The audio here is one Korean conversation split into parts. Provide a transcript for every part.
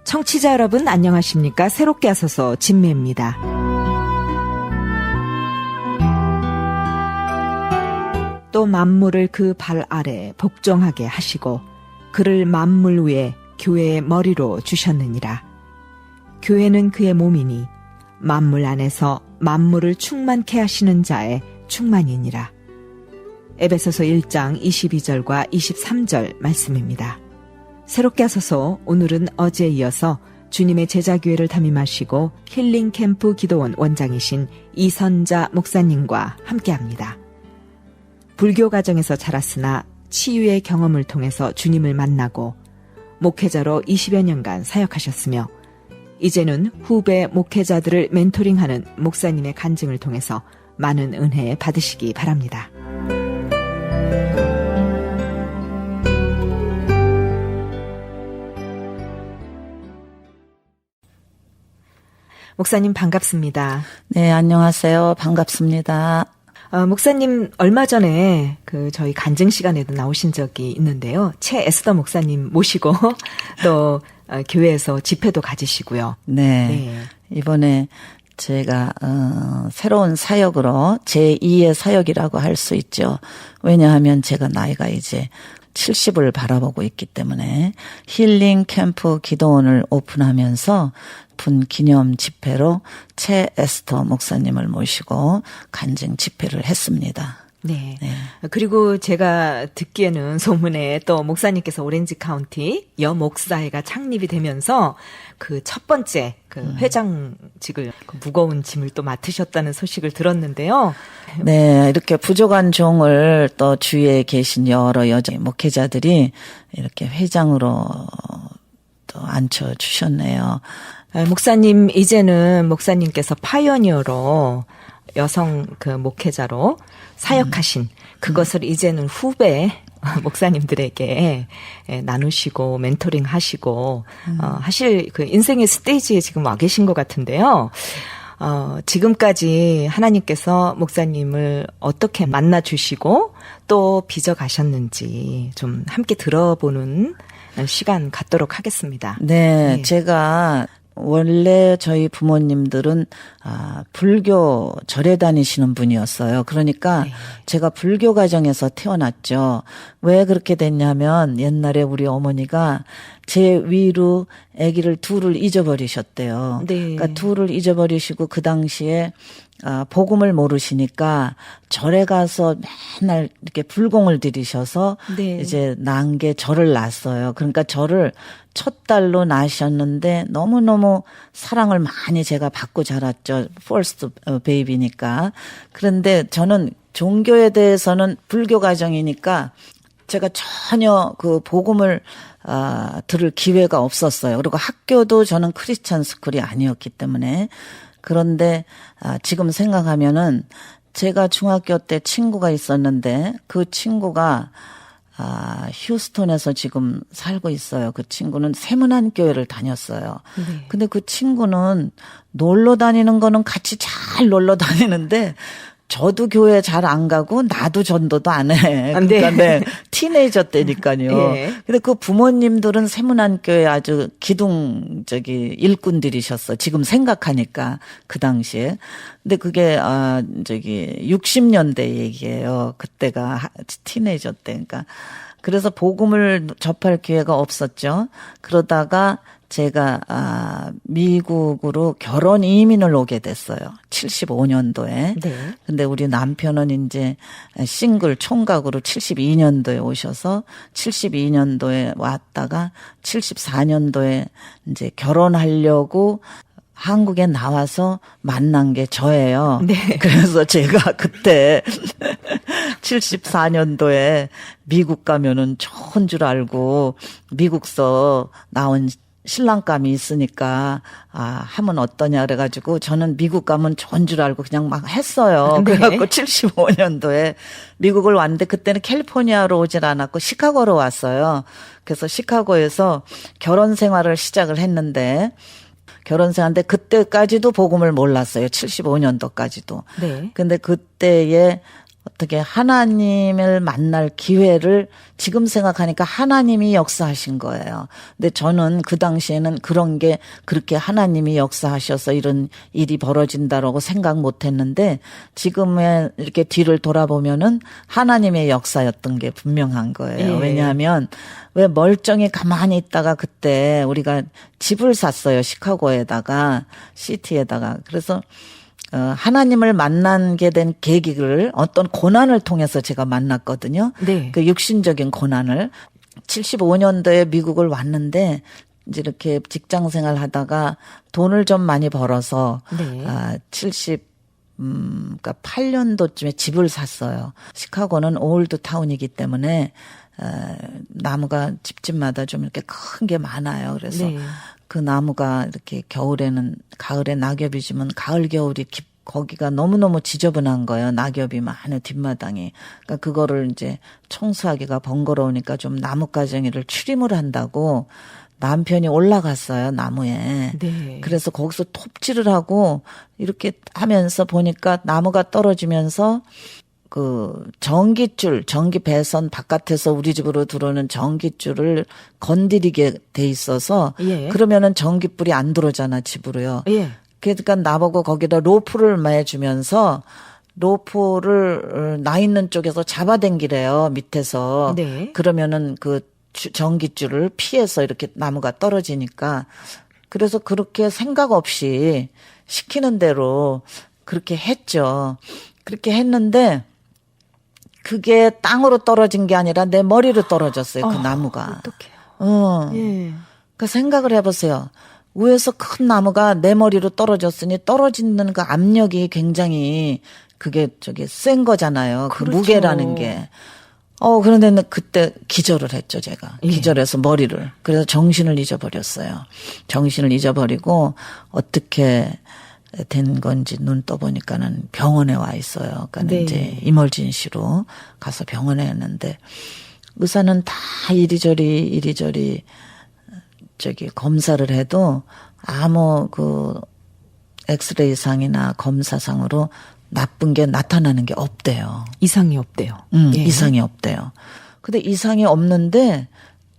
청취자 여러분 안녕하십니까? 새롭게 하소서 진매입니다. 또 만물을 그 발 아래 복종하게 하시고 그를 만물 위에 교회의 머리로 주셨느니라. 교회는 그의 몸이니 만물 안에서 만물을 충만케 하시는 자의 충만이니라. 에베소서 1장 22절과 23절 말씀입니다. 새롭게 하소서 오늘은 어제에 이어서 주님의 제자교회를 담임하시고 힐링캠프 기도원 원장이신 이선자 목사님과 함께합니다. 불교 가정에서 자랐으나 치유의 경험을 통해서 주님을 만나고 목회자로 20여 년간 사역하셨으며 이제는 후배 목회자들을 멘토링하는 목사님의 간증을 통해서 많은 은혜 받으시기 바랍니다. 목사님 반갑습니다. 네, 안녕하세요. 반갑습니다. 목사님 얼마 전에 저희 간증 시간에도 나오신 적이 있는데요. 최 에스더 목사님 모시고 또 교회에서 집회도 가지시고요. 네. 네. 이번에 제가 새로운 사역으로 제2의 사역이라고 할 수 있죠. 왜냐하면 제가 나이가 이제 70을 바라보고 있기 때문에 힐링 캠프 기도원을 오픈하면서 분 기념 집회로 최 에스더 목사님을 모시고 간증 집회를 했습니다. 네. 네. 그리고 제가 듣기에는 소문에 또 목사님께서 오렌지 카운티 여목사회가 창립이 되면서 그 첫 번째 회장직을 무거운 짐을 또 맡으셨다는 소식을 들었는데요. 네, 이렇게 부족한 종을 또 주위에 계신 여러 여자 목회자들이 이렇게 회장으로 또 앉혀 주셨네요. 목사님 이제는 목사님께서 파이어니어로 여성 목회자로 사역하신 그것을 이제는 후배 목사님들에게 나누시고 멘토링 하시고 하실 그 인생의 스테이지에 지금 와 계신 것 같은데요. 지금까지 하나님께서 목사님을 어떻게 만나 주시고 또 빚어 가셨는지 좀 함께 들어보는 시간 갖도록 하겠습니다. 네. 제가 원래 저희 부모님들은 불교 절에 다니시는 분이었어요. 그러니까 네. 제가 불교 가정에서 태어났죠. 왜 그렇게 됐냐면 옛날에 우리 어머니가 제 위로 아기를 둘을 잊어버리셨대요. 네. 그러니까 둘을 잊어버리시고 그 당시에 복음을 모르시니까 절에 가서 맨날 이렇게 불공을 들이셔서 네. 이제 난 게 저를 낳았어요. 그러니까 저를 첫 딸로 낳으셨는데 너무너무 사랑을 많이 제가 받고 자랐죠. first baby니까. 그런데 저는 종교에 대해서는 불교 가정이니까 제가 전혀 그 복음을 들을 기회가 없었어요. 그리고 학교도 저는 크리스천 스쿨이 아니었기 때문에. 그런데 지금 생각하면은 제가 중학교 때 친구가 있었는데 그 친구가 휴스턴에서 지금 살고 있어요. 그 친구는 세문안 교회를 다녔어요. 네. 근데 그 친구는 놀러 다니는 거는 같이 잘 놀러 다니는데 저도 교회 잘 안 가고 나도 전도도 안 해. 그러니까 네. 티네이저 때니까요. 네. 근데 그 부모님들은 세문안 교회 아주 일꾼들이셨어. 지금 생각하니까 그 당시에. 근데 그게 60년대 얘기예요. 그때가 티네이저 때. 그러니까 그래서 복음을 접할 기회가 없었죠. 그러다가 제가 미국으로 결혼 이민을 오게 됐어요. 75년도에. 네. 근데 우리 남편은 이제 싱글 총각으로 72년도에 오셔서 72년도에 왔다가 74년도에 이제 결혼하려고 한국에 나와서 만난 게 저예요. 네. 그래서 제가 그때 74년도에 미국 가면은 좋은 줄 알고 미국서 나온 신랑감이 있으니까 하면 어떠냐 그래가지고 저는 미국 가면 좋은 줄 알고 그냥 막 했어요. 네. 그래갖고 75년도에 미국을 왔는데 그때는 캘리포니아로 오질 않았고 시카고로 왔어요. 그래서 시카고에서 결혼 생활을 시작을 했는데 결혼 생활인데 그때까지도 복음을 몰랐어요. 75년도까지도. 네. 근데 그때에 어떻게 하나님을 만날 기회를 지금 생각하니까 하나님이 역사하신 거예요. 근데 저는 그 당시에는 그런 게 그렇게 하나님이 역사하셔서 이런 일이 벌어진다라고 생각 못 했는데 지금의 이렇게 뒤를 돌아보면은 하나님의 역사였던 게 분명한 거예요. 예. 왜냐하면 왜 멀쩡히 가만히 있다가 그때 우리가 집을 샀어요. 시카고에다가 시티에다가. 그래서 하나님을 만나게 된 계기를 어떤 고난을 통해서 제가 만났거든요. 네. 그 육신적인 고난을 75년도에 미국을 왔는데 이제 이렇게 직장 생활 하다가 돈을 좀 많이 벌어서 네. 8년도쯤에 집을 샀어요. 시카고는 올드 타운이기 때문에 나무가 집집마다 좀 이렇게 큰 게 많아요. 그래서 네. 그 나무가 이렇게 겨울에는 가을에 낙엽이 지면 가을 겨울이 거기가 너무너무 지저분한 거예요. 낙엽이 많은 뒷마당이. 그러니까 그거를 이제 청소하기가 번거로우니까 좀 나뭇가정이를 추림을 한다고 남편이 올라갔어요. 나무에. 네. 그래서 거기서 톱질을 하고 이렇게 하면서 보니까 나무가 떨어지면서 그 전기줄, 전기 배선 바깥에서 우리 집으로 들어오는 전기줄을 건드리게 돼 있어서 예. 그러면은 전기불이 안 들어오잖아, 집으로요. 예. 그러니까 나보고 거기다 로프를 매주면서 로프를 나 있는 쪽에서 잡아당기래요, 밑에서. 네. 그러면은 그 전기줄을 피해서 이렇게 나무가 떨어지니까. 그래서 그렇게 생각 없이 시키는 대로 그렇게 했죠. 그렇게 했는데 그게 땅으로 떨어진 게 아니라 내 머리로 떨어졌어요. 그 나무가. 어떡해요. 예. 그 생각을 해보세요. 위에서 큰 나무가 내 머리로 떨어졌으니 떨어지는 그 압력이 굉장히 그게 센 거잖아요. 그 그렇죠. 무게라는 게. 그런데 그때 기절을 했죠, 제가. 예. 기절해서 머리를. 그래서 정신을 잊어버렸어요. 정신을 잊어버리고 어떻게 된 건지 눈 떠보니까는 병원에 와 있어요. 그러니까 네. 이제 이멀진시로 가서 병원에 했는데 의사는 다 이리저리 검사를 해도 아무 그 엑스레이상이나 검사상으로 나쁜 게 나타나는 게 없대요. 이상이 없대요. 예. 이상이 없대요. 근데 이상이 없는데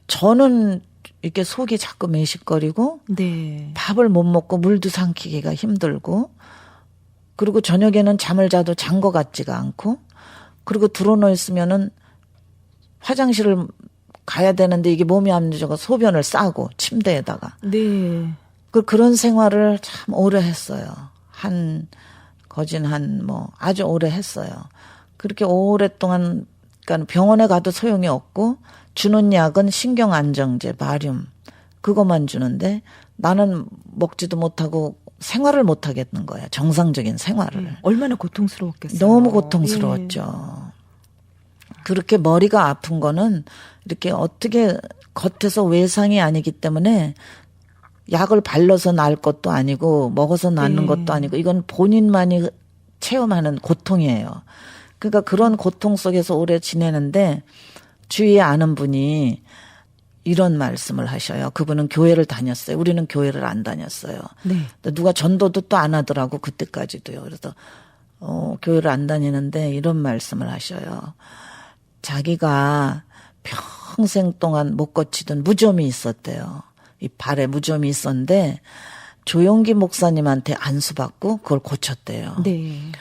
저는 이렇게 속이 자꾸 메식거리고 네. 밥을 못 먹고 물도 삼키기가 힘들고 그리고 저녁에는 잠을 자도 잔 것 같지가 않고 그리고 들어놓여 있으면은 화장실을 가야 되는데 이게 몸이 안 좋아서 소변을 싸고 침대에다가 네. 그런 생활을 참 오래 했어요. 아주 오래 했어요. 그렇게 오랫동안 그러니까 병원에 가도 소용이 없고 주는 약은 신경안정제, 바륨 그것만 주는데 나는 먹지도 못하고 생활을 못 하겠는 거야. 정상적인 생활을. 얼마나 고통스러웠겠어요. 너무 고통스러웠죠. 그렇게 머리가 아픈 거는 이렇게 어떻게 겉에서 외상이 아니기 때문에 약을 발라서 나을 것도 아니고 먹어서 낫는 것도 아니고 이건 본인만이 체험하는 고통이에요. 그러니까 그런 고통 속에서 오래 지내는데 주위에 아는 분이 이런 말씀을 하셔요. 그분은 교회를 다녔어요. 우리는 교회를 안 다녔어요. 네. 누가 전도도 또 안 하더라고 그때까지도요. 그래서 교회를 안 다니는데 이런 말씀을 하셔요. 자기가 평생 동안 못 고치던 무좀이 있었대요. 이 발에 무좀이 있었는데 조용기 목사님한테 안수받고 그걸 고쳤대요. 네.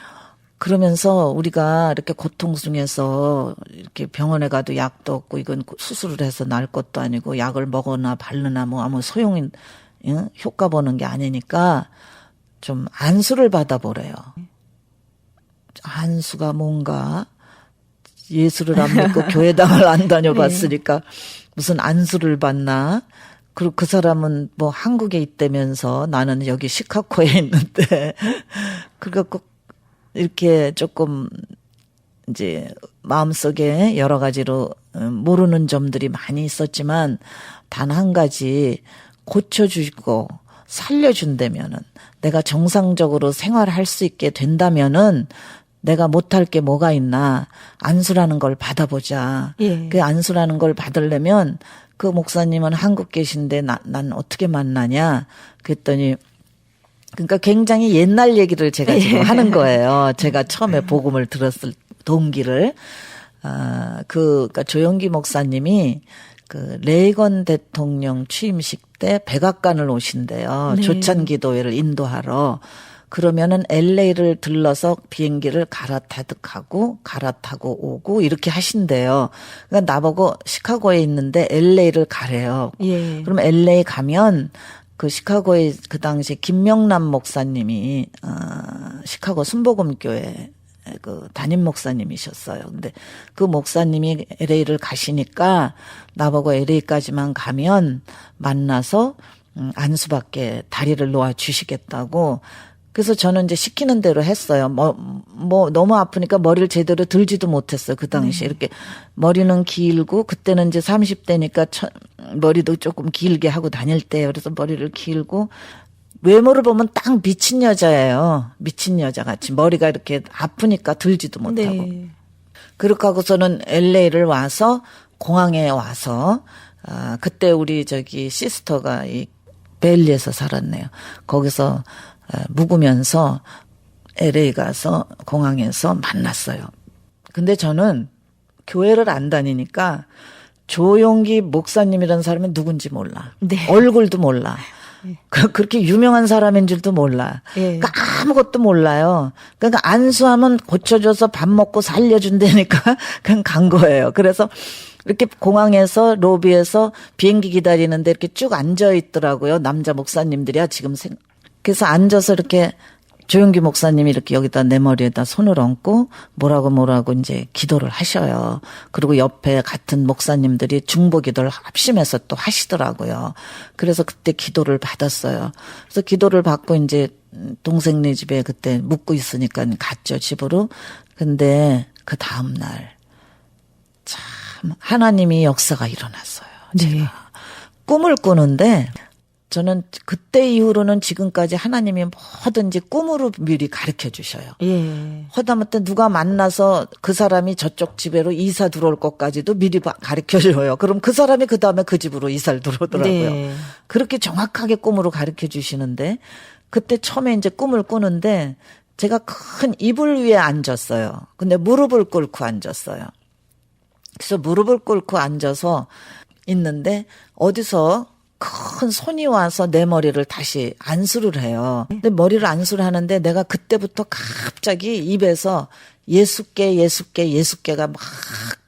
그러면서 우리가 이렇게 고통 중에서 이렇게 병원에 가도 약도 없고 이건 수술을 해서 나을 것도 아니고 약을 먹거나 바르나 뭐 아무 소용이 효과 보는 게 아니니까 좀 안수를 받아보래요. 안수가 뭔가 예수를 안 믿고 교회당을 안 다녀봤으니까 무슨 안수를 받나? 그리고 그 사람은 뭐 한국에 있다면서 나는 여기 시카고에 있는데 그러니까 이렇게 조금 이제 마음속에 여러 가지로 모르는 점들이 많이 있었지만 단 한 가지 고쳐주고 살려준다면은 내가 정상적으로 생활할 수 있게 된다면은 내가 못할 게 뭐가 있나 안수라는 걸 받아보자. 예. 그 안수라는 걸 받으려면 그 목사님은 한국 계신데 난 어떻게 만나냐 그랬더니 그러니까 굉장히 옛날 얘기를 제가 지금 하는 거예요. 제가 처음에 복음을 들었을 동기를. 그러니까 조용기 목사님이 그 레이건 대통령 취임식 때 백악관을 오신대요. 네. 조찬기도회를 인도하러. 그러면은 LA를 들러서 비행기를 갈아타고 오고 이렇게 하신대요. 그러니까 나보고 시카고에 있는데 LA를 가래요. 예. 그럼 LA 가면 그 시카고에 그 당시 김명남 목사님이 시카고 순복음교회 그 담임 목사님이셨어요. 근데 그 목사님이 LA를 가시니까 나보고 LA까지만 가면 만나서 안수받게 다리를 놓아 주시겠다고. 그래서 저는 이제 시키는 대로 했어요. 뭐 너무 아프니까 머리를 제대로 들지도 못했어요. 그 당시에 이렇게 머리는 길고 그때는 이제 30대니까 머리도 조금 길게 하고 다닐 때예요. 그래서 머리를 길고 외모를 보면 딱 미친 여자예요. 미친 여자 같이 머리가 이렇게 아프니까 들지도 못하고. 네. 그렇게 하고서는 LA를 와서 공항에 와서 그때 우리 저기 시스터가 이 벨리에서 살았네요. 거기서 묵으면서 LA 가서 공항에서 만났어요. 근데 저는 교회를 안 다니니까 조용기 목사님이라는 사람이 누군지 몰라. 네. 얼굴도 몰라. 그렇게 유명한 사람인 줄도 몰라. 예. 그러니까 아무것도 몰라요. 그러니까 안수하면 고쳐줘서 밥 먹고 살려준다니까 그냥 간 거예요. 그래서 이렇게 공항에서 로비에서 비행기 기다리는데 이렇게 쭉 앉아 있더라고요. 남자 목사님들이야 지금 그래서 앉아서 이렇게 조용기 목사님이 이렇게 여기다 내 머리에다 손을 얹고 뭐라고 이제 기도를 하셔요. 그리고 옆에 같은 목사님들이 중보 기도를 합심해서 또 하시더라고요. 그래서 그때 기도를 받았어요. 그래서 기도를 받고 이제 동생네 집에 그때 묵고 있으니까 갔죠, 집으로. 근데 그 다음 날 참 하나님이 역사가 일어났어요. 네. 꿈을 꾸는데 저는 그때 이후로는 지금까지 하나님이 뭐든지 꿈으로 미리 가르쳐 주셔요. 예. 허다못해 누가 만나서 그 사람이 저쪽 집으로 이사 들어올 것까지도 미리 가르쳐 줘요. 그럼 그 사람이 그 다음에 그 집으로 이사를 들어오더라고요. 네. 그렇게 정확하게 꿈으로 가르쳐 주시는데 그때 처음에 이제 꿈을 꾸는데 제가 큰 이불 위에 앉았어요. 근데 무릎을 꿇고 앉았어요. 그래서 무릎을 꿇고 앉아서 있는데 어디서 큰 손이 와서 내 머리를 다시 안수를 해요. 근데 머리를 안수를 하는데 내가 그때부터 갑자기 입에서 예수께가 막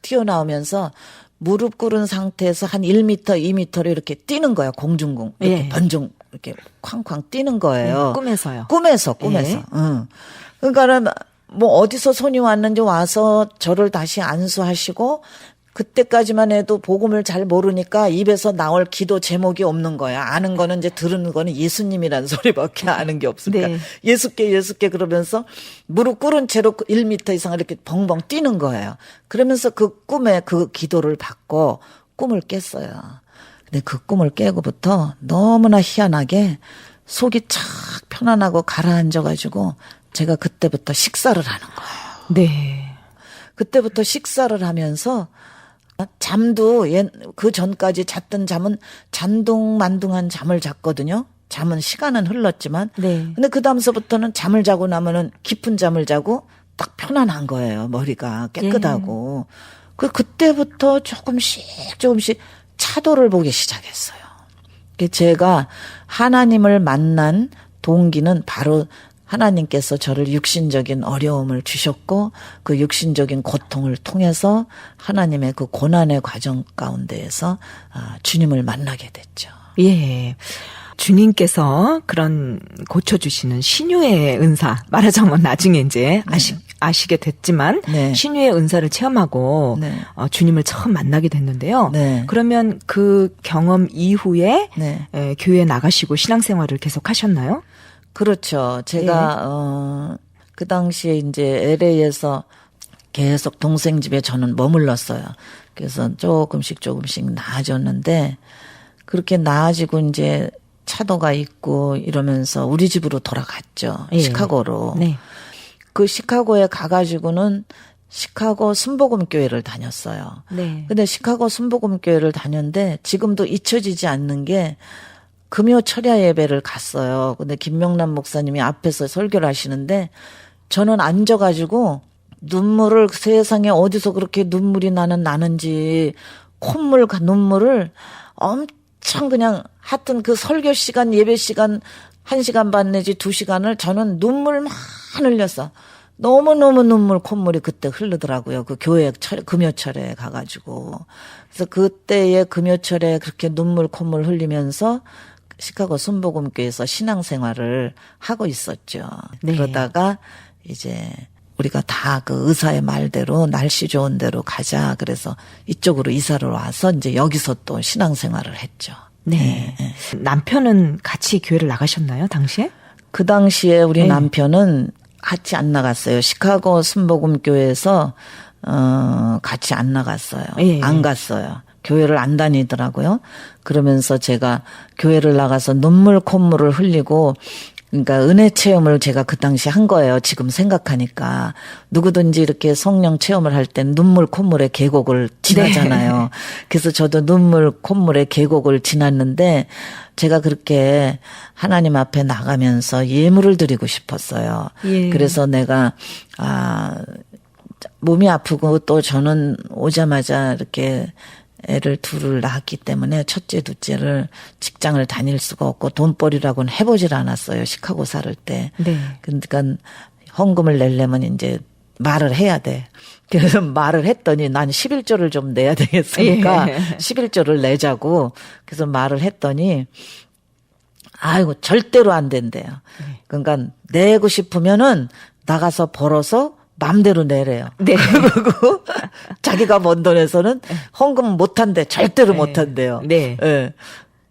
튀어나오면서 무릎 꿇은 상태에서 한 1m, 2m로 이렇게 뛰는 거예요. 공중공. 이렇게 예. 번중, 이렇게 쾅쾅 뛰는 거예요. 꿈에서요. 꿈에서. 예. 응. 그러니까는 뭐 어디서 손이 왔는지 와서 저를 다시 안수하시고 그때까지만 해도 복음을 잘 모르니까 입에서 나올 기도 제목이 없는 거야. 아는 거는 이제 들은 거는 예수님이라는 소리밖에 아는 게 없으니까. 네. 예수께 그러면서 무릎 꿇은 채로 1m 이상 이렇게 벙벙 뛰는 거예요. 그러면서 그 꿈에 그 기도를 받고 꿈을 깼어요. 근데 그 꿈을 깨고부터 너무나 희한하게 속이 착 편안하고 가라앉아가지고 제가 그때부터 식사를 하는 거예요. 네. 그때부터 식사를 하면서 잠도 그 전까지 잤던 잠은 잔둥만둥한 잠을 잤거든요. 잠은 시간은 흘렀지만. 네. 근데 그 다음서부터는 잠을 자고 나면은 깊은 잠을 자고 딱 편안한 거예요. 머리가 깨끗하고. 그때부터 조금씩 차도를 보기 시작했어요. 제가 하나님을 만난 동기는 바로 하나님께서 저를 육신적인 어려움을 주셨고 그 육신적인 고통을 통해서 하나님의 그 고난의 과정 가운데에서 주님을 만나게 됐죠. 예. 주님께서 그런 고쳐주시는 신유의 은사, 말하자면 나중에 이제 아시게 됐지만, 네. 신유의 은사를 체험하고, 네. 주님을 처음 만나게 됐는데요. 네. 그러면 그 경험 이후에, 네. 교회에 나가시고 신앙생활을 계속 하셨나요? 그렇죠. 제가 그 당시에 이제 LA에서 계속 동생 집에 저는 머물렀어요. 그래서 조금씩 나아졌는데 그렇게 나아지고 이제 차도가 있고 이러면서 우리 집으로 돌아갔죠. 예. 시카고로. 네. 그 시카고에 가가지고는 시카고 순복음교회를 다녔어요. 네. 근데 시카고 순복음교회를 다녔는데 지금도 잊혀지지 않는 게 금요 철야 예배를 갔어요. 근데 김명남 목사님이 앞에서 설교를 하시는데 저는 앉아가지고 눈물을 세상에 어디서 그렇게 눈물이 나는지 눈물을 엄청 그냥 하여튼 그 설교 시간 예배 시간 1시간 반 내지 2시간을 저는 눈물만 흘렸어. 너무너무 콧물이 그때 흐르더라고요. 그 교회 금요철에 가가지고. 그래서 그때의 금요철에 그렇게 콧물 흘리면서 시카고 순복음교회에서 신앙생활을 하고 있었죠. 네. 그러다가 이제 우리가 다 그 의사의 말대로 날씨 좋은 데로 가자. 그래서 이쪽으로 이사를 와서 이제 여기서 또 신앙생활을 했죠. 네. 남편은 같이 교회를 나가셨나요, 당시에? 그 당시에 우리 네. 남편은 같이 안 나갔어요. 시카고 순복음교회에서 같이 안 나갔어요. 예. 안 갔어요. 교회를 안 다니더라고요. 그러면서 제가 교회를 나가서 콧물을 흘리고 그러니까 은혜 체험을 제가 그 당시 한 거예요. 지금 생각하니까. 누구든지 이렇게 성령 체험을 할 땐 콧물의 계곡을 지나잖아요. 네. 그래서 저도 콧물의 계곡을 지났는데 제가 그렇게 하나님 앞에 나가면서 예물을 드리고 싶었어요. 예. 그래서 내가 몸이 아프고 또 저는 오자마자 이렇게 애를 둘을 낳았기 때문에 첫째, 둘째를 직장을 다닐 수가 없고 돈벌이라고는 해보질 않았어요. 시카고 살을 때. 네. 그러니까 헌금을 내려면 이제 말을 해야 돼. 그래서 말을 했더니 난 11조를 좀 내야 되겠으니까 예. 11조를 내자고. 그래서 말을 했더니 아이고 절대로 안 된대요. 그러니까 내고 싶으면은 나가서 벌어서 맘대로 내래요. 네. 그리고 자기가 번 돈에서는 헌금 못 한대. 절대로 네. 못 한대요. 네. 예.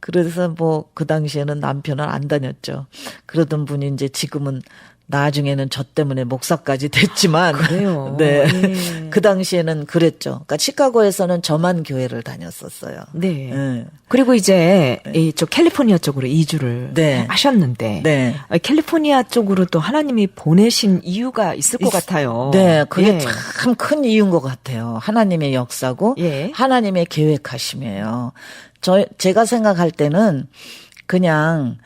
그래서 뭐 그 당시에는 남편은 안 다녔죠. 그러던 분이 이제 지금은 나중에는 저 때문에 목사까지 됐지만. 그래요. 네. 예. 그 당시에는 그랬죠. 그러니까 시카고에서는 저만 교회를 다녔었어요. 네. 예. 그리고 이제 이쪽 캘리포니아 쪽으로 이주를 네. 하셨는데 네. 캘리포니아 쪽으로 또 하나님이 보내신 이유가 있을 것 같아요. 네, 그게 예. 참 큰 이유인 것 같아요. 하나님의 역사고 예. 하나님의 계획하심이에요. 제가 생각할 때는 그냥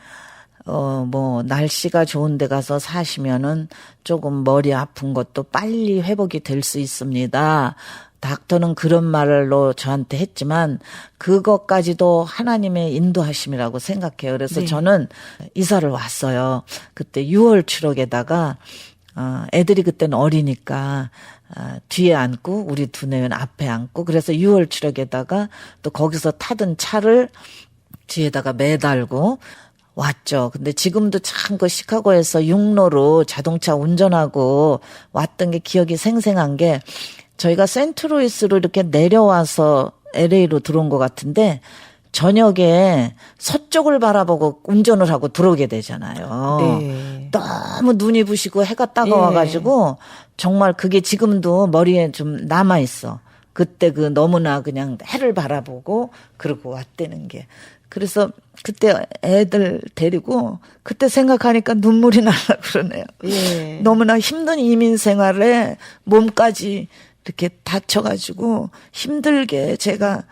뭐 날씨가 좋은 데 가서 사시면은 조금 머리 아픈 것도 빨리 회복이 될 수 있습니다. 닥터는 그런 말로 저한테 했지만 그것까지도 하나님의 인도하심이라고 생각해요. 그래서 네. 저는 이사를 왔어요. 그때 6월 추럭에다가 애들이 그때는 어리니까 뒤에 앉고 우리 두뇌는 앞에 앉고 그래서 6월 추럭에다가 또 거기서 타던 차를 뒤에다가 매달고 왔죠. 근데 지금도 참 그 시카고에서 육로로 자동차 운전하고 왔던 게 기억이 생생한 게 저희가 센트루이스로 이렇게 내려와서 LA로 들어온 것 같은데 저녁에 서쪽을 바라보고 운전을 하고 들어오게 되잖아요. 네. 너무 눈이 부시고 해가 따가워가지고 정말 그게 지금도 머리에 좀 남아있어. 그때 그 너무나 그냥 해를 바라보고 그러고 왔다는 게. 그래서 그때 애들 데리고 그때 생각하니까 눈물이 나려 그러네요. 예. 너무나 힘든 이민 생활에 몸까지 이렇게 다쳐가지고 힘들게 제가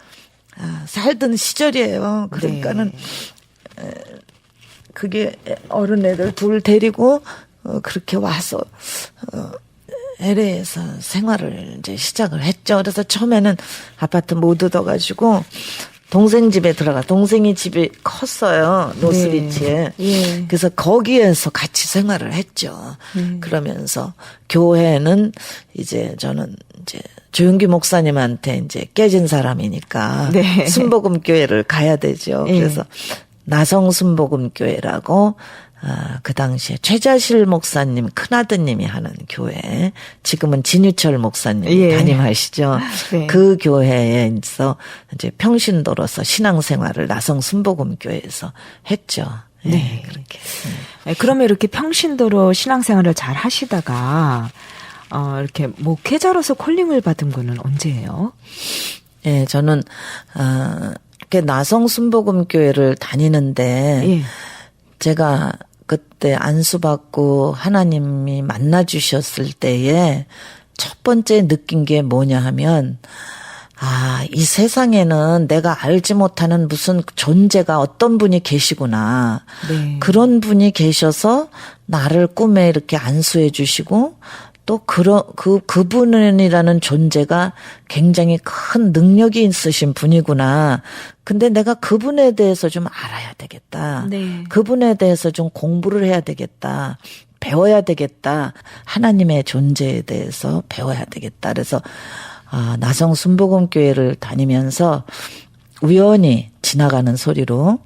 살던 시절이에요. 그러니까는 그게 어른 애들 둘 데리고 그렇게 와서 LA에서 생활을 이제 시작을 했죠. 그래서 처음에는 아파트 못 얻어가지고 동생 집에 동생이 집이 컸어요. 노스리치에. 예. 그래서 거기에서 같이 생활을 했죠. 그러면서 교회는 이제 저는 이제 조용기 목사님한테 이제 깨진 사람이니까 네. 순복음교회를 가야 되죠. 예. 그래서 나성 순복음교회라고 그 당시에 최자실 목사님 큰아드님이 하는 교회, 지금은 진유철 목사님이 예. 담임하시죠. 네. 그 교회에서 이제 평신도로서 신앙생활을 나성 순복음교회에서 했죠. 예, 네. 그렇게. 그러면 이렇게 평신도로 신앙생활을 잘 하시다가 이렇게 목회자로서 콜링을 받은 거는 언제예요? 예, 저는 이렇게 나성 순복음교회를 다니는데 예. 제가 그때 안수받고 하나님이 만나 주셨을 때에 첫 번째 느낀 게 뭐냐 하면 이 세상에는 내가 알지 못하는 무슨 존재가 어떤 분이 계시구나. 네. 그런 분이 계셔서 나를 꿈에 이렇게 안수해 주시고 또 그분이라는 존재가 굉장히 큰 능력이 있으신 분이구나. 근데 내가 그분에 대해서 좀 알아야 되겠다. 네. 그분에 대해서 좀 공부를 해야 되겠다. 배워야 되겠다. 하나님의 존재에 대해서 배워야 되겠다. 그래서 나성 순복음교회를 다니면서 우연히 지나가는 소리로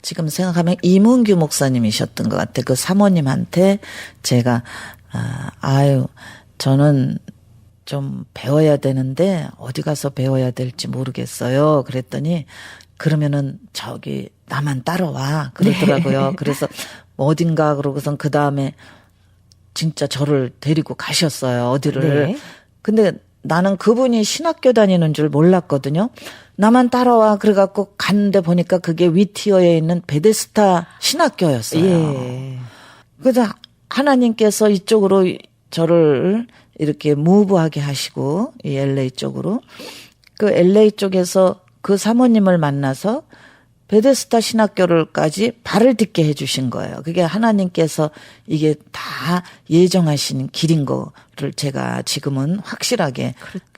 지금 생각하면 이문규 목사님이셨던 것 같아요. 그 사모님한테 제가 저는 좀 배워야 되는데 어디 가서 배워야 될지 모르겠어요. 그랬더니 그러면은 저기 나만 따라와 그러더라고요. 네. 그래서 어딘가 그러고선 그 다음에 진짜 저를 데리고 가셨어요. 어디를. 네. 근데 나는 그분이 신학교 다니는 줄 몰랐거든요. 나만 따라와 그래갖고 갔는데 보니까 그게 위티어에 있는 베데스타 신학교였어요. 예. 그래서 하나님께서 이쪽으로 저를 이렇게 무브하게 하시고 이 LA 쪽으로 그 LA 쪽에서 그 사모님을 만나서 베데스타 신학교를까지 발을 딛게 해주신 거예요. 그게 하나님께서 이게 다 예정하신 길인 거를 제가 지금은 확실하게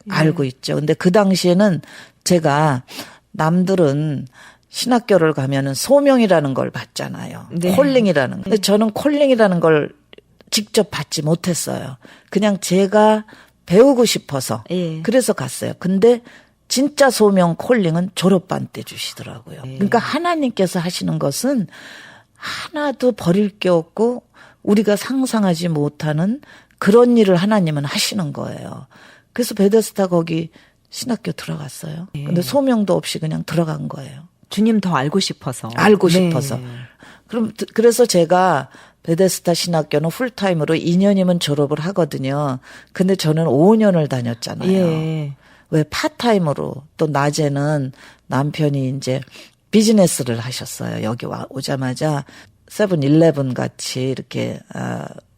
알고 있죠. 근데 그 당시에는 제가 남들은 신학교를 가면은 소명이라는 걸 받잖아요. 네. 콜링이라는. 근데 저는 콜링이라는 걸 직접 받지 못했어요. 그냥 제가 배우고 싶어서. 예. 그래서 갔어요. 근데 진짜 소명 콜링은 졸업반 때 주시더라고요. 예. 그러니까 하나님께서 하시는 것은 하나도 버릴 게 없고 우리가 상상하지 못하는 그런 일을 하나님은 하시는 거예요. 그래서 베데스타 거기 신학교 들어갔어요. 근데 소명도 없이 그냥 들어간 거예요. 주님 더 알고 싶어서. 알고 네. 싶어서. 그래서 제가 베데스타 신학교는 풀타임으로 2년이면 졸업을 하거든요. 근데 저는 5년을 다녔잖아요. 예. 왜 파타임으로 또 낮에는 남편이 이제 비즈니스를 하셨어요. 여기 오자마자 세븐일레븐 같이 이렇게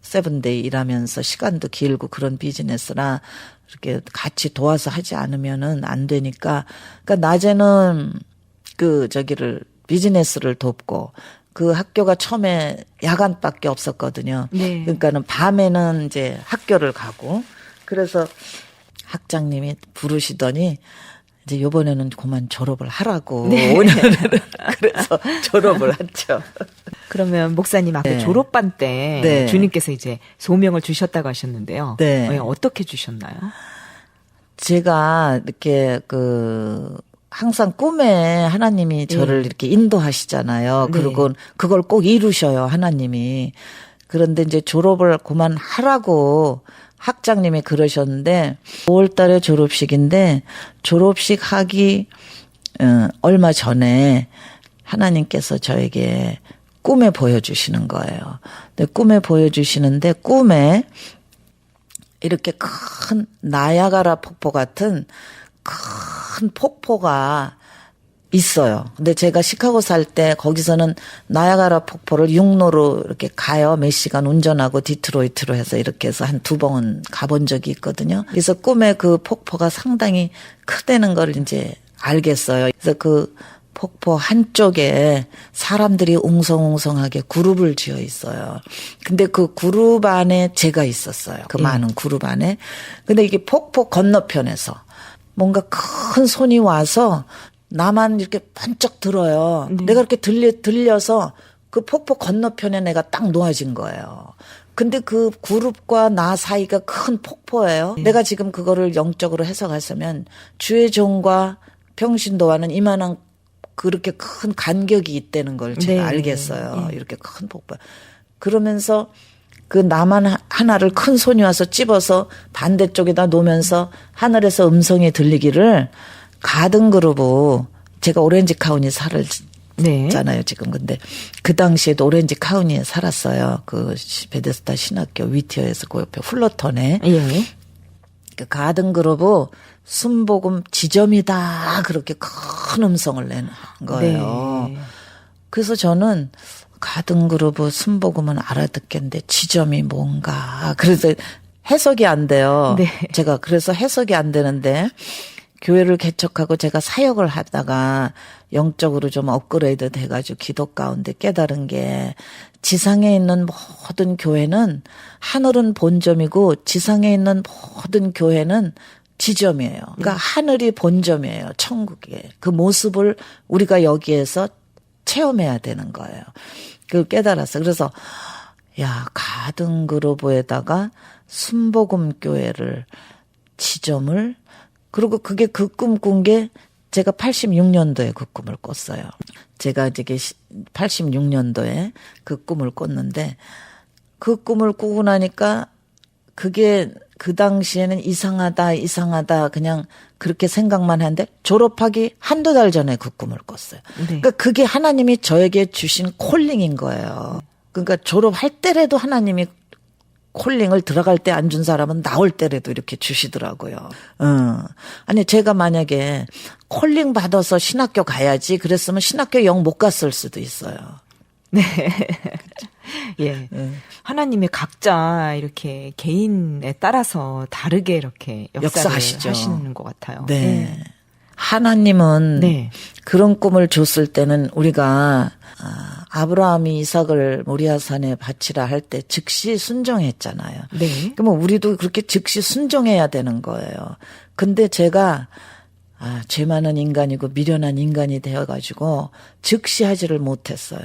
세븐데이 일하면서 시간도 길고 그런 비즈니스라 이렇게 같이 도와서 하지 않으면은 안 되니까 그러니까 낮에는 비즈니스를 돕고 그 학교가 처음에 야간밖에 없었거든요. 네. 그러니까는 밤에는 이제 학교를 가고 그래서 학장님이 부르시더니 이제 요번에는 그만 졸업을 하라고. 네. 5년을. 그래서 졸업을 했죠. 그러면 목사님 아까 네. 졸업반 때 네. 주님께서 이제 소명을 주셨다고 하셨는데요. 네. 어떻게 주셨나요? 제가 이렇게 항상 꿈에 하나님이 저를 이렇게 인도하시잖아요. 네. 그리고 그걸 꼭 이루셔요, 하나님이. 그런데 이제 졸업을 그만하라고 학장님이 그러셨는데 5월 달에 졸업식인데 졸업식 하기 얼마 전에 하나님께서 저에게 꿈에 보여주시는 거예요. 근데 꿈에 보여주시는데 꿈에 이렇게 큰 나야가라 폭포 같은 큰 폭포가 있어요. 근데 제가 시카고 살 때 거기서는 나야가라 폭포를 육로로 이렇게 가요. 몇 시간 운전하고 디트로이트로 해서 이렇게 해서 한 2번 가본 적이 있거든요. 그래서 꿈에 그 폭포가 상당히 크다는 걸 이제 알겠어요. 그래서 그 폭포 한쪽에 사람들이 웅성웅성하게 그룹을 지어 있어요. 근데 그 그룹 안에 제가 있었어요. 그 많은 그룹 안에. 근데 이게 폭포 건너편에서 뭔가 큰 손이 와서 나만 이렇게 번쩍 들어요. 내가 이렇게 들려서 그 폭포 건너편에 내가 딱 놓아진 거예요. 근데 그 그룹과 나 사이가 큰 폭포예요. 내가 지금 그거를 영적으로 해석하자면 주의 종과 평신도와는 이만한 그렇게 큰 간격이 있다는 걸 제가 알겠어요. 이렇게 큰 폭포. 그러면서 그 나만 하나를 큰 손이 와서 찝어서 반대쪽에다 놓으면서 하늘에서 음성이 들리기를 가든 그루브 제가 오렌지 카운티 살았잖아요 지금. 근데 그 당시에도 오렌지 카운티에 살았어요. 그 베데스타 신학교 위티어에서 그 옆에 훌러턴에. 예. 그 가든 그루브 순복음 지점이다 그렇게 큰 음성을 낸 거예요. 네. 그래서 저는 가든 그루브 순복음은 알아듣겠는데 지점이 뭔가 그래서 해석이 안 돼요. 네. 제가 그래서 해석이 안 되는데 교회를 개척하고 제가 사역을 하다가 영적으로 좀 업그레이드 돼가지고 기도 가운데 깨달은 게 지상에 있는 모든 교회는 하늘은 본점이고 지상에 있는 모든 교회는 지점이에요. 그러니까 하늘이 본점이에요. 천국에. 그 모습을 우리가 여기에서 체험해야 되는 거예요. 그걸 깨달았어요. 그래서 야, 가등그루브에다가 순복음교회를 지점을 그리고 그게 그 꿈 꾼 게 제가 86년도에 그 꿈을 꿨어요. 제가 이제 86년도에 그 꿈을 꿨는데 그 꿈을 꾸고 나니까 그게 그 당시에는 이상하다 그냥 그렇게 생각만 했는데 졸업하기 한두 달 전에 그 꿈을 꿨어요. 네. 그러니까 그게 하나님이 저에게 주신 콜링인 거예요. 그러니까 졸업할 때라도 하나님이 콜링을 들어갈 때 안 준 사람은 나올 때라도 이렇게 주시더라고요. 아니 제가 만약에 콜링 받아서 신학교 가야지 그랬으면 신학교 영 못 갔을 수도 있어요. 네. 예. 하나님이 각자 이렇게 개인에 따라서 다르게 이렇게 역사를 역사하시죠. 하시는 것 같아요. 네. 하나님은 네. 그런 꿈을 줬을 때는 우리가 아브라함이 이삭을 모리아산에 바치라 할 때 즉시 순종했잖아요. 네. 그러면 우리도 그렇게 즉시 순종해야 되는 거예요. 근데 제가 죄 많은 인간이고 미련한 인간이 되어가지고 즉시 하지를 못했어요.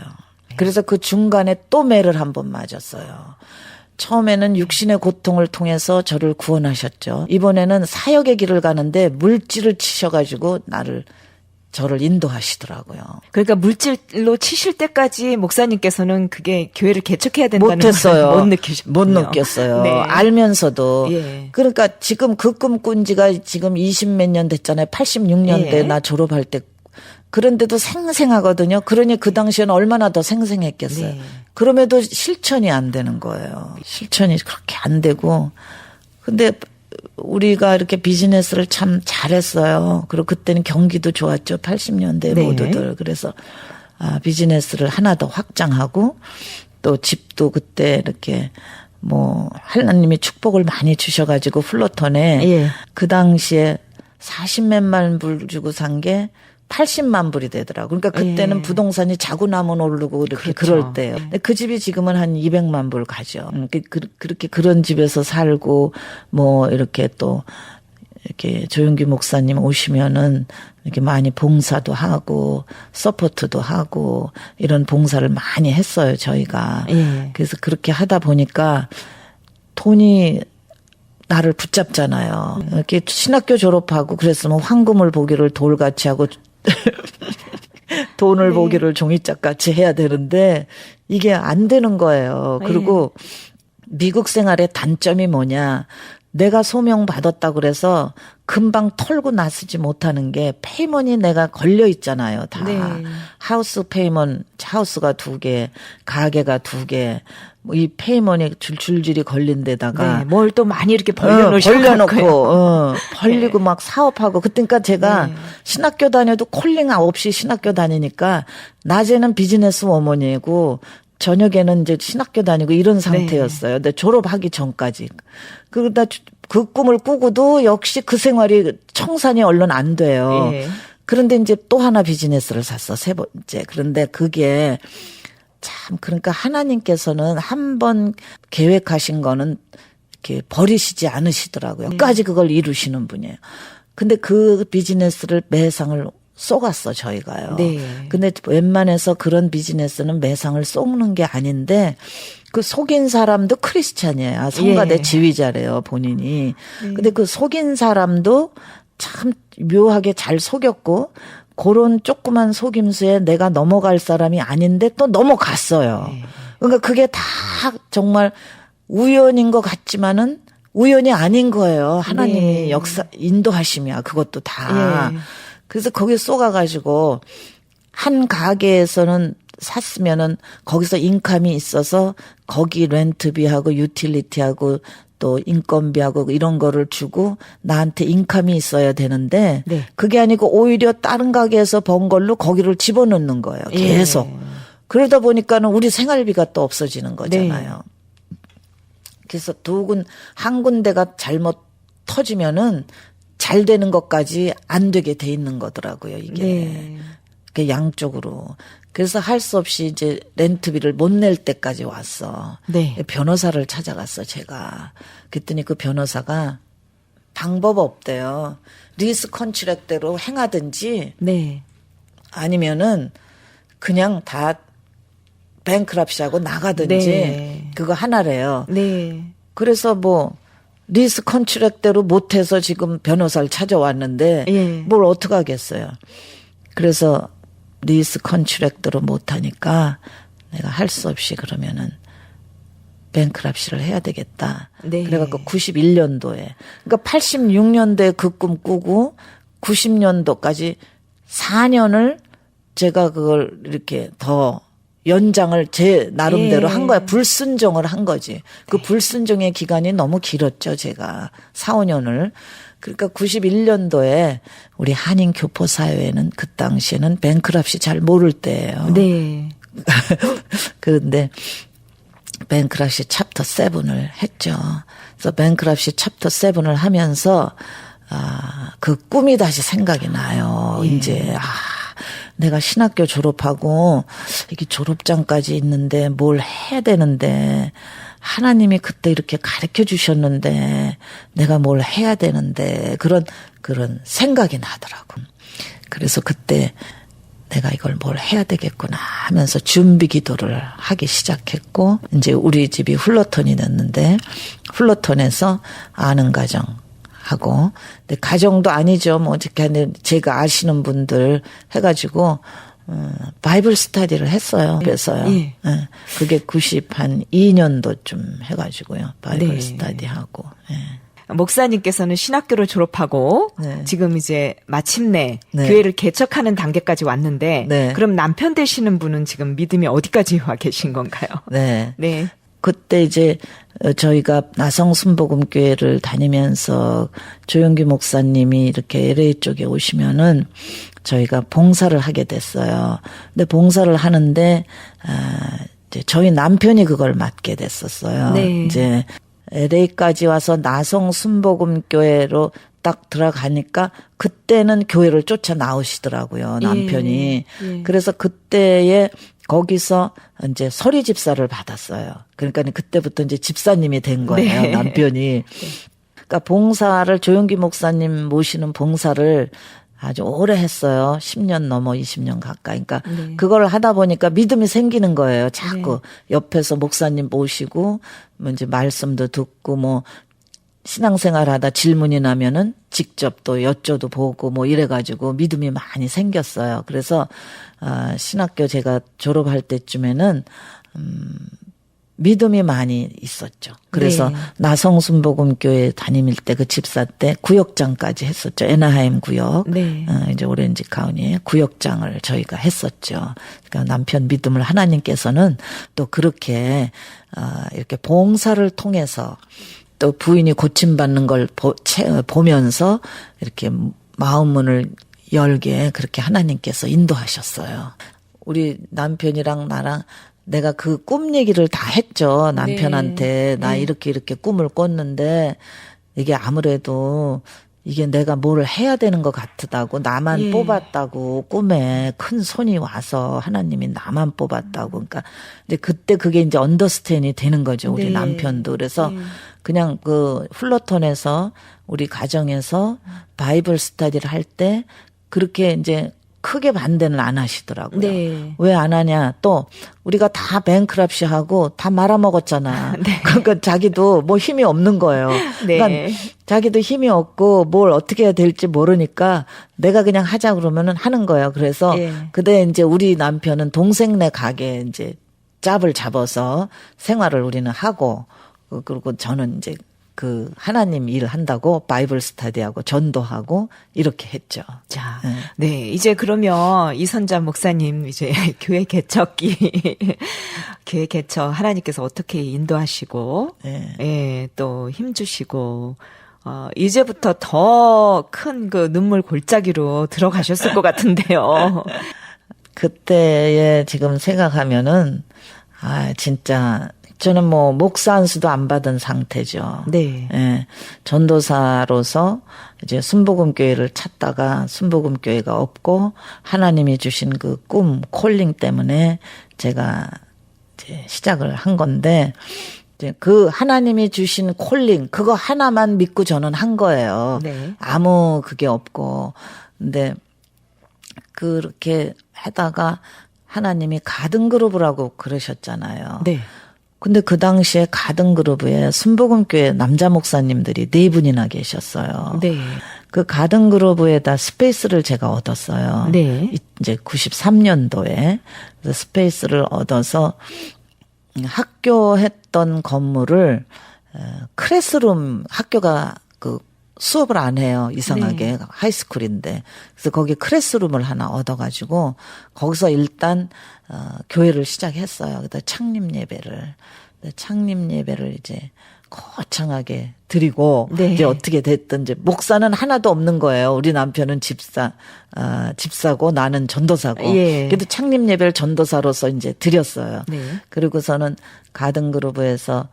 그래서 그 중간에 또 매를 한 번 맞았어요. 처음에는 육신의 고통을 통해서 저를 구원하셨죠. 이번에는 사역의 길을 가는데 물질을 치셔가지고 저를 인도하시더라고요. 그러니까 물질로 치실 때까지 목사님께서는 그게 교회를 개척해야 된다는 못했어요. 걸 못 느끼셨군요. 못 느꼈어요. 네. 알면서도. 예. 그러니까 지금 그 꿈 꾼 지가 지금 20몇 년 됐잖아요. 86년대 예. 나 졸업할 때. 그런데도 생생하거든요. 그러니 그 당시에는 얼마나 더 생생했겠어요. 네. 그럼에도 실천이 안 되는 거예요. 실천이 그렇게 안 되고. 근데 우리가 이렇게 비즈니스를 참 잘했어요. 그리고 그때는 경기도 좋았죠. 80년대 네. 모두들. 그래서 비즈니스를 하나 더 확장하고 또 집도 그때 이렇게 뭐 하나님이 축복을 많이 주셔가지고 플로턴에 예. 그 당시에 40몇만 불 주고 산 게 80만 불이 되더라고요. 그러니까 그때는 예. 부동산이 자구나면 오르고 이렇게 그렇죠. 그럴 때예요. 근데 그 집이 지금은 한 200만 불 가죠. 그렇게 그런 집에서 살고 뭐 이렇게 또 이렇게 조용기 목사님 오시면은 이렇게 많이 봉사도 하고 서포트도 하고 이런 봉사를 많이 했어요, 저희가. 예. 그래서 그렇게 하다 보니까 돈이 나를 붙잡잖아요. 이렇게 신학교 졸업하고 그랬으면 황금을 보기를 돌같이 하고 돈을 네. 보기를 종이짝 같이 해야 되는데 이게 안 되는 거예요. 그리고 미국 생활의 단점이 뭐냐. 내가 소명 받았다고 그래서 금방 털고 나서지 못하는 게 페이먼이 내가 걸려 있잖아요. 다. 네. 하우스 페이먼, 하우스가 2개, 가게가 2개. 뭐 이 페이먼이 줄줄이 걸린 데다가 네. 뭘 또 많이 이렇게 벌려놓으시고. 벌려놓고 벌리고 막 사업하고 그때니까 제가 네. 신학교 다녀도 콜링 없이 신학교 다니니까 낮에는 비즈니스 워먼이고 저녁에는 이제 신학교 다니고 이런 상태였어요. 근데 졸업하기 전까지. 그러다 그 꿈을 꾸고도 역시 그 생활이 청산이 얼른 안 돼요. 예. 그런데 이제 또 하나 비즈니스를 샀어. 3번째. 그런데 그게 참 그러니까 하나님께서는 한 번 계획하신 거는 이렇게 버리시지 않으시더라고요. 끝까지 그걸 이루시는 분이에요. 근데 그 비즈니스를 매상을 쏘갔어 저희가요. 네. 근데 웬만해서 그런 비즈니스는 매상을 쏘는 게 아닌데 그 속인 사람도 크리스찬이에요. 성가대 예. 지휘자래요 본인이. 근데 그 속인 사람도 참 묘하게 잘 속였고 그런 조그만 속임수에 내가 넘어갈 사람이 아닌데 또 넘어갔어요. 그러니까 그게 다 정말 우연인 것 같지만은 우연이 아닌 거예요. 하나님이 네. 역사 인도하심이야. 그것도 다. 예. 그래서 거기에 쏘가가지고 한 가게에서는 샀으면은 거기서 인감이 있어서 거기 렌트비하고 유틸리티하고 또 인건비하고 이런 거를 주고 나한테 인감이 있어야 되는데 네. 그게 아니고 오히려 다른 가게에서 번 걸로 거기를 집어넣는 거예요. 계속. 예. 그러다 보니까는 우리 생활비가 또 없어지는 거잖아요. 그래서 한 군데가 잘못 터지면은 잘 되는 것까지 안 되게 돼 있는 거더라고요, 이게. 네. 그 양쪽으로. 그래서 할 수 없이 이제 렌트비를 못 낼 때까지 왔어. 네. 변호사를 찾아갔어, 제가. 그랬더니 그 변호사가 방법 없대요. 리스 컨트랙대로 행하든지 네. 아니면은 그냥 다 뱅크럽시하고 나가든지 네. 그거 하나래요. 네. 그래서 뭐 리스 컨트랙대로 못해서 지금 변호사를 찾아왔는데 예. 뭘 어떻게 하겠어요. 그래서 리스 컨트랙대로 못하니까 내가 할 수 없이 그러면은 뱅크럽시를 해야 되겠다. 네. 그래갖고 91년도에 그러니까 86년도에 그 꿈 꾸고 90년도까지 4년을 제가 그걸 이렇게 더 연장을 제 나름대로 예. 한 거야. 불순종을 한 거지. 그 불순종의 기간이 너무 길었죠, 제가. 4, 5년을. 그러니까 91년도에 우리 한인 교포 사회에는 그 당시에는 뱅크럽시 잘 모를 때예요. 네. 그런데 뱅크럽시 챕터 7을 했죠. 그래서 뱅크럽시 챕터 7을 하면서 그 꿈이 다시 생각이 나요. 예. 이제 내가 신학교 졸업하고 이게 졸업장까지 있는데 뭘 해야 되는데 하나님이 그때 이렇게 가르쳐 주셨는데 내가 뭘 해야 되는데 그런 생각이 나더라고. 그래서 그때 내가 이걸 뭘 해야 되겠구나 하면서 준비 기도를 하기 시작했고 이제 우리 집이 훌러턴이 됐는데 훌러턴에서 아는 가정 하고 근데 가정도 아니죠. 뭐 어떻게 제가 아시는 분들 해가지고 바이블 스터디를 했어요. 그래서요. 예. 예. 그게 92년도쯤 해가지고요. 바이블 네. 스터디하고. 예. 목사님께서는 신학교를 졸업하고 네. 지금 이제 마침내 네. 교회를 개척하는 단계까지 왔는데 네. 그럼 남편 되시는 분은 지금 믿음이 어디까지 와 계신 건가요? 네. 네. 그때 이제 저희가 나성순복음교회를 다니면서 조영기 목사님이 이렇게 LA 쪽에 오시면은 저희가 봉사를 하게 됐어요. 근데 봉사를 하는데 이제 저희 남편이 그걸 맡게 됐었어요. 네. 이제 LA까지 와서 나성순복음교회로 딱 들어가니까 그때는 교회를 쫓아 나오시더라고요. 남편이. 예. 그래서 그때에 거기서 이제 서리 집사를 받았어요. 그러니까 그때부터 이제 집사님이 된 거예요. 네. 남편이. 그러니까 봉사를 조용기 목사님 모시는 봉사를 아주 오래 했어요. 10년 넘어 20년 가까이. 그러니까 네. 그걸 하다 보니까 믿음이 생기는 거예요. 자꾸 옆에서 목사님 모시고 뭐 이제 말씀도 듣고 뭐 신앙생활 하다 질문이 나면은 직접 또 여쭤도 보고 뭐 이래가지고 믿음이 많이 생겼어요. 그래서 신학교 제가 졸업할 때쯤에는 믿음이 많이 있었죠. 그래서 네. 나성순복음교회 다닐 때 그 집사 때 구역장까지 했었죠. 애나하임 구역. 네. 이제 오렌지 카운티에 구역장을 저희가 했었죠. 그러니까 남편 믿음을 하나님께서는 또 그렇게 이렇게 봉사를 통해서 또 부인이 고침받는 걸 보면서 이렇게 마음 문을 열게 그렇게 하나님께서 인도하셨어요. 우리 남편이랑 나랑 내가 그 꿈 얘기를 다 했죠. 남편한테 나 이렇게 꿈을 꿨는데 이게 아무래도 이게 내가 뭘 해야 되는 것 같다고 나만 예. 뽑았다고 꿈에 큰 손이 와서 하나님이 나만 뽑았다고 그러니까 근데 그때 그게 이제 언더스탠이 되는 거죠. 우리 네. 남편도 그래서 그냥 그 훌러턴에서 우리 가정에서 바이블 스터디를 할 때 그렇게 이제 크게 반대는 안 하시더라고요. 네. 왜 안 하냐? 또 우리가 다 뱅크럽시 하고 다 말아먹었잖아. 네. 그러니까 자기도 뭐 힘이 없는 거예요. 네. 그러니까 자기도 힘이 없고 뭘 어떻게 해야 될지 모르니까 내가 그냥 하자 그러면은 하는 거예요. 그래서 예. 그때 이제 우리 남편은 동생네 가게 이제 짭을 잡아서 생활을 우리는 하고 그리고 저는 이제 그 하나님 일 한다고 바이블 스터디하고 전도하고 이렇게 했죠. 자, 네. 이제 그러면 이선자 목사님 이제 교회 개척기 교회 개척 하나님께서 어떻게 인도하시고 네. 예, 또 힘 주시고 이제부터 더 큰 그 눈물 골짜기로 들어가셨을 것 같은데요. 그때에 지금 생각하면은 진짜 저는 뭐 목사 안수도 안 받은 상태죠. 네. 예. 전도사로서 이제 순복음교회를 찾다가 순복음교회가 없고 하나님이 주신 그 꿈, 콜링 때문에 제가 이제 시작을 한 건데 이제 그 하나님이 주신 콜링 그거 하나만 믿고 저는 한 거예요. 네. 아무 그게 없고. 근데 그렇게 하다가 하나님이 가든그룹이라고 그러셨잖아요. 네. 근데 그 당시에 가든그룹에 순복음교회 남자 목사님들이 4분이나 계셨어요. 네. 그 가든그룹에다 스페이스를 제가 얻었어요. 네. 이제 93년도에 그래서 스페이스를 얻어서 학교 했던 건물을 클래스룸 학교가 그 수업을 안 해요. 이상하게. 네. 하이스쿨인데. 그래서 거기 클래스룸을 하나 얻어가지고 거기서 일단 교회를 시작했어요. 그래서 창립 예배를 이제 거창하게 드리고 네. 이제 어떻게 됐든 이제 목사는 하나도 없는 거예요. 우리 남편은 집사고 나는 전도사고. 예. 그래도 창립 예배를 전도사로서 이제 드렸어요. 네. 그리고서는 가든그룹에서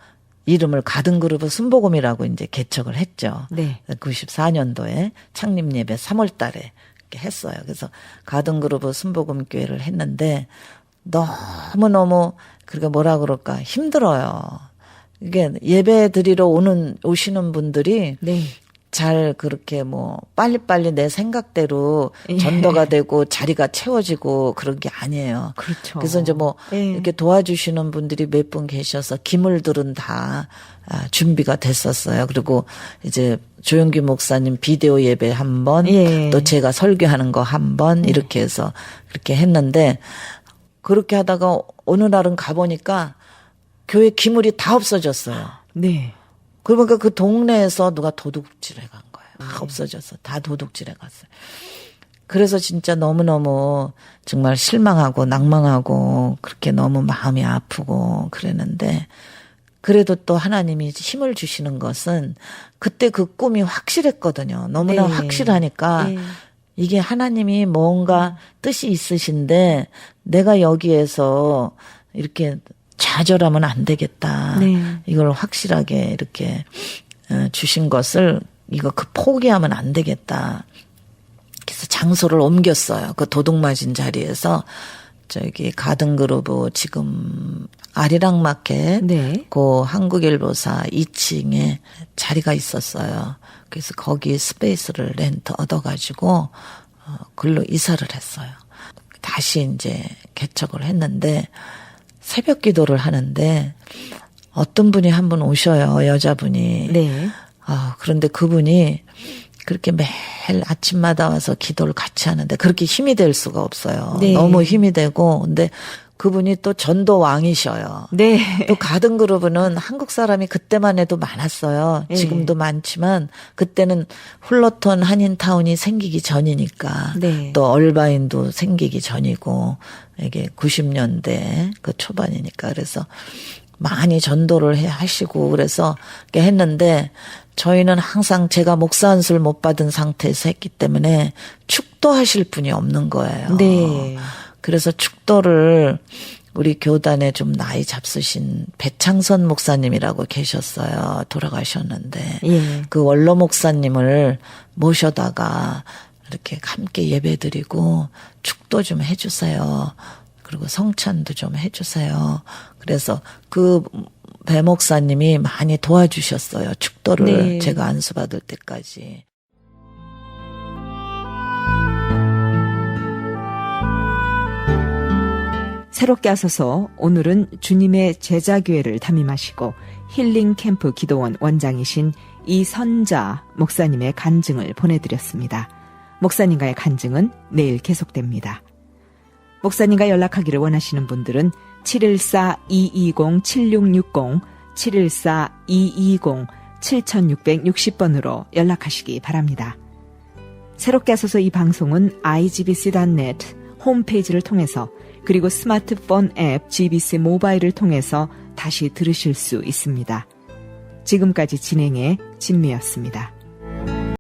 이름을 가든그룹 순복음이라고 이제 개척을 했죠. 네. 94년도에 창립 예배 3월 달에 이렇게 했어요. 그래서 가든그룹 순복음교회를 했는데 너무너무 그러니까 뭐라 그럴까 힘들어요. 이게 예배 드리러 오시는 분들이 네. 잘 그렇게 뭐 빨리빨리 내 생각대로 예. 전도가 되고 자리가 채워지고 그런 게 아니에요. 그렇죠. 그래서 이제 뭐 예. 이렇게 도와주시는 분들이 몇 분 계셔서 기물들은 다 준비가 됐었어요. 그리고 이제 조영기 목사님 비디오 예배 한 번, 예. 또 제가 설교하는 거 한 번 이렇게 해서 그렇게 했는데 그렇게 하다가 어느 날은 가보니까 교회 기물이 다 없어졌어요. 네. 그러니까 그 동네에서 누가 도둑질해 간 거예요. 다 없어져서 다 도둑질해 갔어요. 그래서 진짜 너무너무 정말 실망하고 낭망하고 그렇게 너무 마음이 아프고 그랬는데 그래도 또 하나님이 힘을 주시는 것은 그때 그 꿈이 확실했거든요. 너무나 네. 확실하니까 네. 이게 하나님이 뭔가 뜻이 있으신데 내가 여기에서 이렇게 좌절하면 안 되겠다. 네. 이걸 확실하게 이렇게 주신 것을 이거 포기하면 안 되겠다. 그래서 장소를 옮겼어요. 그 도둑 맞은 자리에서 저기 가든그룹 지금 아리랑마켓 네. 그 한국일보사 2층에 자리가 있었어요. 그래서 거기 스페이스를 렌트 얻어가지고 글로 이사를 했어요. 다시 이제 개척을 했는데 새벽 기도를 하는데 어떤 분이 한 분 오셔요. 여자분이. 네. 그런데 그분이 그렇게 매일 아침마다 와서 기도를 같이 하는데 그렇게 힘이 될 수가 없어요. 네. 너무 힘이 되고 근데 그분이 또 전도 왕이셔요. 네. 또 가든그룹은 한국 사람이 그때만 해도 많았어요. 네. 지금도 많지만 그때는 훌러턴 한인타운이 생기기 전이니까 네. 또 얼바인도 생기기 전이고 이게 90년대 그 초반이니까 그래서 많이 전도를 하시고 그래서 이렇게 했는데 저희는 항상 제가 목사 안수를 못 받은 상태에서 했기 때문에 축도하실 분이 없는 거예요. 네. 그래서 축도를 우리 교단에 좀 나이 잡수신 배창선 목사님이라고 계셨어요. 돌아가셨는데 예. 그 원로 목사님을 모셔다가 이렇게 함께 예배드리고 축도 좀 해주세요. 그리고 성찬도 좀 해주세요. 그래서 그 배 목사님이 많이 도와주셨어요. 축도를 네. 제가 안수받을 때까지. 새롭게 하소서 오늘은 주님의 제자교회를 담임하시고 힐링캠프 기도원 원장이신 이선자 목사님의 간증을 보내드렸습니다. 목사님과의 간증은 내일 계속됩니다. 목사님과 연락하기를 원하시는 분들은 714-220-7660, 714-220-7660번으로 연락하시기 바랍니다. 새롭게 하소서 이 방송은 igbc.net 홈페이지를 통해서 그리고 스마트폰 앱 GBC 모바일을 통해서 다시 들으실 수 있습니다. 지금까지 진행의 진미였습니다.